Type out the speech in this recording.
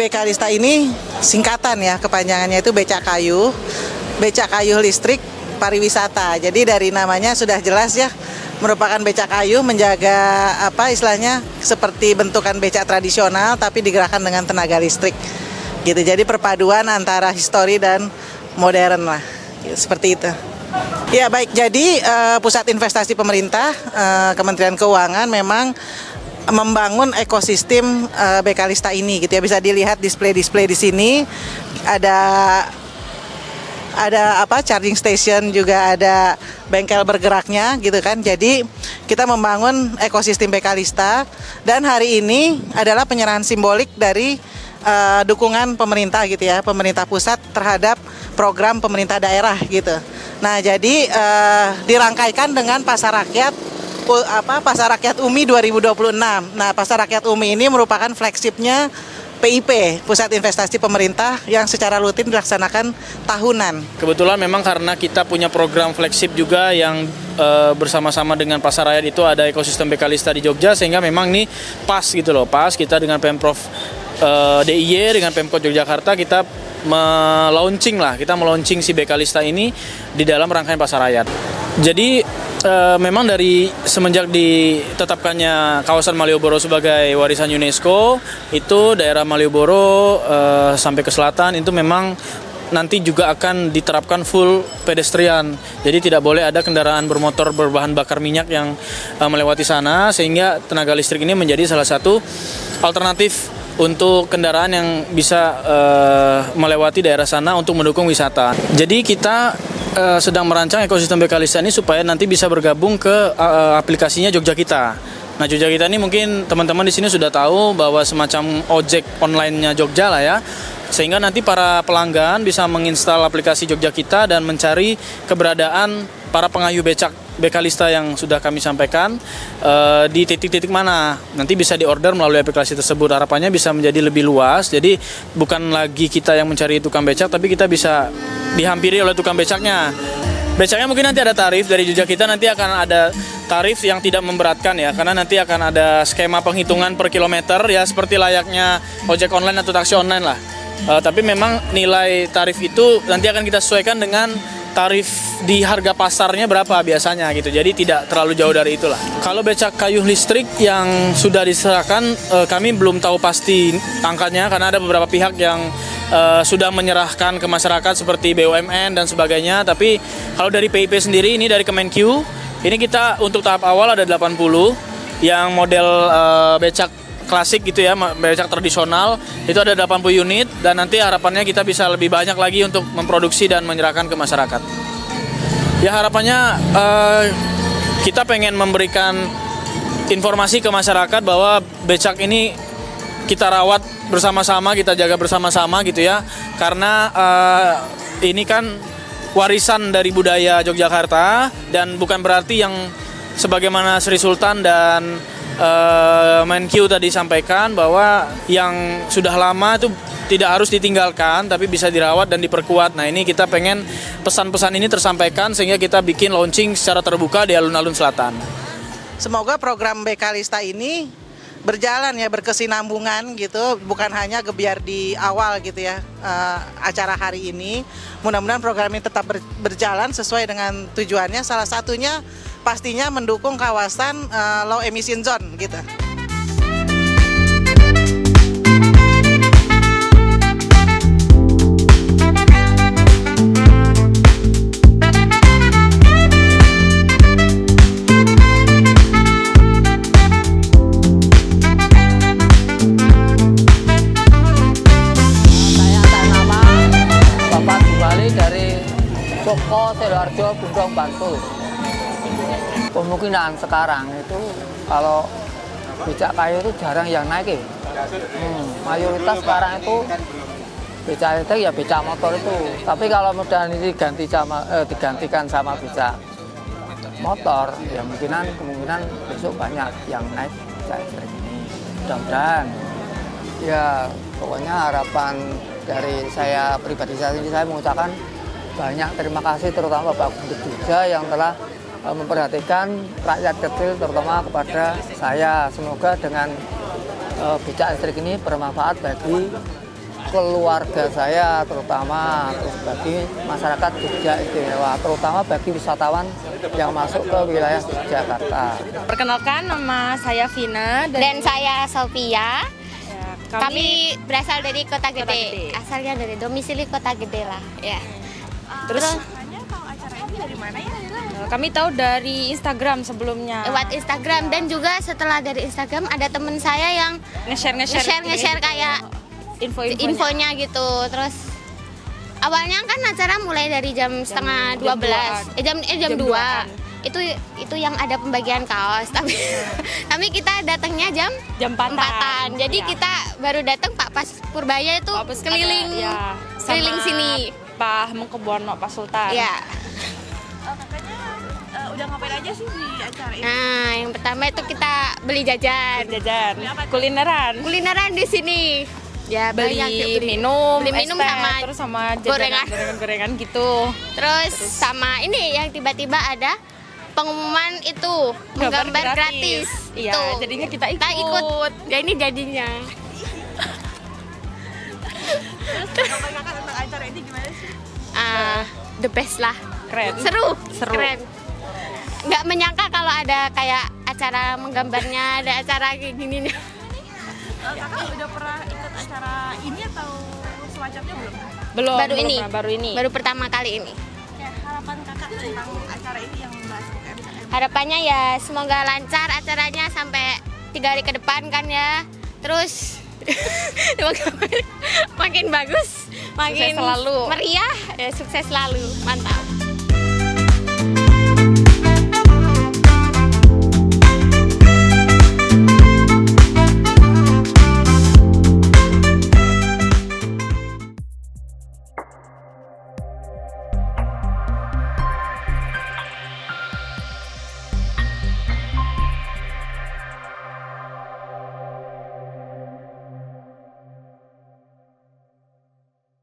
Bekalista ini singkatan ya, kepanjangannya itu becak kayu listrik pariwisata. Jadi dari namanya sudah jelas ya, merupakan becak kayu menjaga apa istilahnya seperti bentukan becak tradisional tapi digerakkan dengan tenaga listrik. Gitu. Jadi perpaduan antara histori dan modern lah. Gitu, seperti itu. Ya baik, jadi pusat investasi pemerintah, Kementerian Keuangan memang membangun ekosistem Bekalista ini gitu ya. Bisa dilihat display di sini ada charging station, juga ada bengkel bergeraknya gitu kan. Jadi kita membangun ekosistem Bekalista dan hari ini adalah penyerahan simbolik dari dukungan pemerintah gitu ya, pemerintah pusat terhadap program pemerintah daerah gitu. Nah, jadi dirangkaikan dengan Pasar Rakyat UMI 2026. Nah, Pasar Rakyat UMI ini merupakan flagshipnya PIP, Pusat Investasi Pemerintah, yang secara rutin dilaksanakan tahunan. Kebetulan memang karena kita punya program flagship juga yang bersama-sama dengan Pasar Rakyat, itu ada ekosistem Bekalista di Jogja, sehingga memang ini pas gitu loh, pas kita dengan Pemprov DIY dengan Pemkot Yogyakarta kita melaunching si Bekalista ini di dalam rangkaian Pasar Rakyat. Jadi memang dari semenjak ditetapkannya kawasan Malioboro sebagai warisan UNESCO, itu daerah Malioboro sampai ke selatan itu memang nanti juga akan diterapkan full pedestrian. Jadi tidak boleh ada kendaraan bermotor berbahan bakar minyak yang melewati sana, sehingga tenaga listrik ini menjadi salah satu alternatif untuk kendaraan yang bisa melewati daerah sana untuk mendukung wisata. Jadi kita sedang merancang ekosistem Bekalista ini supaya nanti bisa bergabung ke aplikasinya Jogja Kita. Nah, Jogja Kita ini mungkin teman-teman di sini sudah tahu bahwa semacam ojek online-nya Jogja lah ya. Sehingga nanti para pelanggan bisa menginstal aplikasi Jogja Kita dan mencari keberadaan para pengayuh becak Bekalista yang sudah kami sampaikan di titik-titik mana. Nanti bisa diorder melalui aplikasi tersebut. Harapannya bisa menjadi lebih luas. Jadi bukan lagi kita yang mencari tukang becak, tapi kita bisa dihampiri oleh tukang becaknya. Becaknya mungkin nanti ada tarif dari Jogja Kita, nanti akan ada tarif yang tidak memberatkan ya, karena nanti akan ada skema penghitungan per kilometer ya, seperti layaknya ojek online atau taksi online lah. Tapi memang nilai tarif itu nanti akan kita sesuaikan dengan tarif di harga pasarnya berapa biasanya gitu. Jadi tidak terlalu jauh dari itulah. Kalau becak kayu listrik yang sudah diserahkan, kami belum tahu pasti angkanya karena ada beberapa pihak yang sudah menyerahkan ke masyarakat seperti BUMN dan sebagainya. Tapi kalau dari PIP sendiri, ini dari Kemenq, ini kita untuk tahap awal ada 80 yang model becak klasik gitu ya, becak tradisional itu ada 80 unit, dan nanti harapannya kita bisa lebih banyak lagi untuk memproduksi dan menyerahkan ke masyarakat. Ya harapannya kita pengen memberikan informasi ke masyarakat bahwa becak ini kita rawat bersama-sama, kita jaga bersama-sama gitu ya, karena ini kan warisan dari budaya Yogyakarta, dan bukan berarti yang sebagaimana Sri Sultan dan Menkyu tadi sampaikan bahwa yang sudah lama itu tidak harus ditinggalkan tapi bisa dirawat dan diperkuat. Nah, ini kita pengen pesan-pesan ini tersampaikan sehingga kita bikin launching secara terbuka di alun-alun selatan. Semoga program Bekalista ini berjalan ya, berkesinambungan gitu, bukan hanya gebiar di awal gitu ya acara hari ini. Mudah-mudahan program ini tetap berjalan sesuai dengan tujuannya, salah satunya pastinya mendukung kawasan low emission zone gitu. Joko Sidoarjo, Bundong, Bantul. Kemungkinan sekarang itu kalau becak kayu itu jarang yang naik ya. Mayoritas sekarang itu becak elektrik ya becak motor itu. Tapi kalau mudah ini digantikan sama becak motor, ya kemungkinan besok banyak yang naik becak elektrik ini. Mudah-mudahan. Ya pokoknya harapan dari saya pribadi saat ini, saya mengucapkan banyak terima kasih terutama Bapak Gubernur Jogja yang telah memperhatikan rakyat kecil, terutama kepada saya. Semoga dengan becak listrik ini bermanfaat bagi keluarga saya terutama, terus bagi masyarakat Jogja istimewa, terutama bagi wisatawan yang masuk ke wilayah Yogyakarta. Perkenalkan, nama saya Vina Dan saya Sophia. ya, Kami berasal dari Kota Gede. Gede. Asalnya dari domisili Kota Gede lah, ya. terus kami tahu dari Instagram sebelumnya. Lewat Instagram dan juga setelah dari Instagram ada temen saya yang nge-share kayak infonya gitu. Terus awalnya kan acara mulai dari jam setengah 12, jam 2. Itu yang ada pembagian kaos, tapi tapi kita datangnya jam 4-an. Jadi Ya. kita baru datang Pak Pas Purbaya itu Pak Pas keliling ada, ya, keliling sama sini. Pak Mengkebon Pak Sultan. Ya. Udah ngapain aja sih di acara ini? Nah, yang pertama itu kita beli jajan. Jajan, kulineran Kulineran di sini. Ya, beli banyak, minum, beli minum es teh, sama terus sama gorengan. gorengan gitu. Terus sama ini yang tiba-tiba ada pengumuman itu menggambar gratis. Iya, Tuh. jadinya kita ikut. Kita ikut. Ya ini jadinya. Kebanyakan tentang acara ini gimana sih? The best lah. Keren. Seru. Seru. Keren. Nggak menyangka kalau ada kayak acara menggambarnya, ada acara kayak gini nih. Kakak udah pernah ikut acara ini atau semacamnya belum? Belum, Baru belum ini. pernah, baru ini. Baru pertama kali ini. Kayak harapan kakak tentang acara ini yang membahas UMKM. Harapannya ya semoga lancar acaranya sampai 3 hari ke depan kan ya. Terus makin bagus, makin selalu. meriah, ya sukses selalu. Mantap.